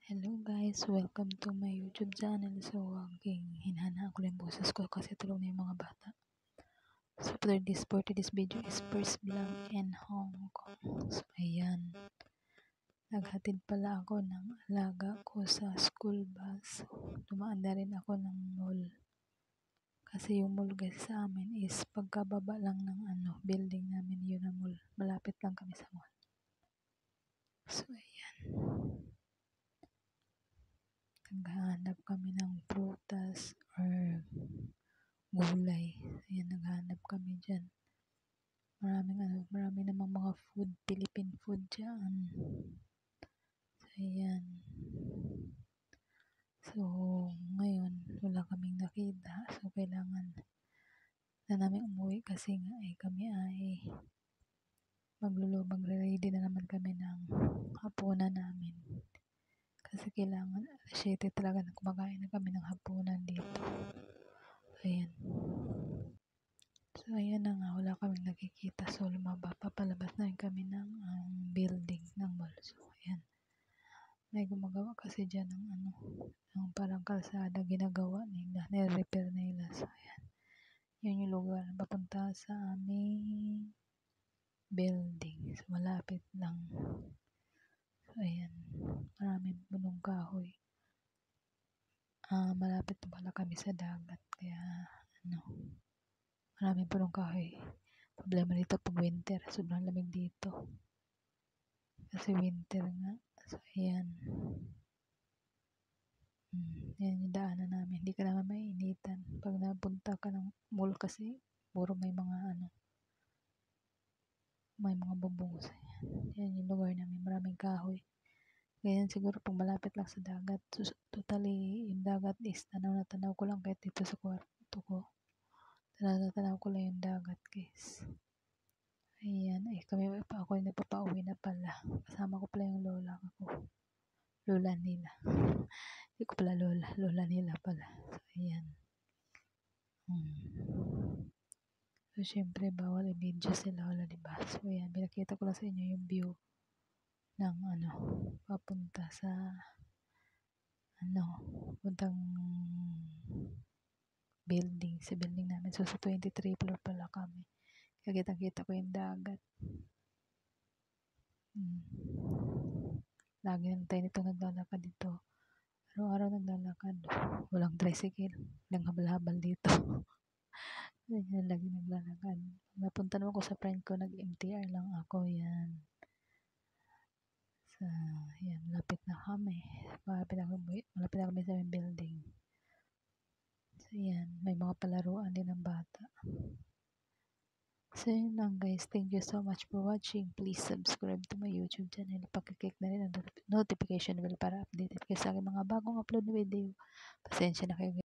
Hello guys, welcome to my YouTube channel. So, hinhana ko lang boses ko kasi tulog na yung mga bata. So, for today's video is first vlog in Hong Kong. So, ayan. Naghatid pala ako ng alaga ko sa school bus. So, dumaan na rin ako ng mall. Kasi yung mall guys sa amin is pagkababa lang ng building namin, yun ang mall. Malapit lang kami sa mall. So, ayan. Naghahanap kami ng prutas or gulay. Ayan, naghahanap kami dyan. Marami namang mga food, Philippine food dyan. So, ayan. So, ngayon, wala kaming nakita. So, kailangan na namin umuwi kasi nga kami ay magre-ready na naman kami ng hapunan namin. Kasi kailangan, 7 talaga na kumakain na kami ng hapunan dito. Ayan. So, ayan na nga, wala kaming nakikita. So, papalabas na rin kami ng building ng mall. So, ayan. May gumagawa kasi dyan ng parang kalsada ginagawa nila, nire-repair nila. So, ayan. Yun yung lugar na papunta sa aming building. So, malapit lang. So, ayan. Maraming punong kahoy. Malapit na pala kami sa dagat. Kaya, maraming punong kahoy. Problema dito pag winter. Sobrang lamig dito. Kasi winter nga. So, ayan. Yan yung daanan namin. Hindi ka naman mainitan. Pag napunta ka ng mall kasi, puro may mga may mga bubong. So, yan yung lugar namin. Maraming kahoy. Ganyan siguro pag malapit lang sa dagat. So, totally, yung dagat is tanaw na tanaw ko lang kahit dito sa kwarto ko. Tanaw ko lang yung dagat guys. Ayan. Ako yung nagpapauwi na pala. Kasama ko pala yung lola ko. Lola nila. Hindi ko pala lola. Lola nila pala. So, ayan. So, syempre, bawal i-video sila. Wala, diba? So, ayan. Pinakita ko lang sa inyo yung view ng papunta sa puntang building. Sa building namin. So, sa 23 floor pala kami. Kaya kitang-kita ko yung dagat. Lagi naman tayo nito naglalakad dito. Araw-araw naglalakad. Walang tricycle. Walang habal-habal dito. Yan, lagi naglalakad. Napunta naman ko sa friend ko, nag-MTR lang ako. Yan. So, yan. Malapit na kami. Malapit na kami sa building. So, yan. May mga palaruan din ng bata. So, yun lang guys. Thank you so much for watching. Please subscribe to my YouTube channel. Pakiclick na rin ang notification bell para updated kayo sa aking mga bagong upload na video. Pasensya na kayo.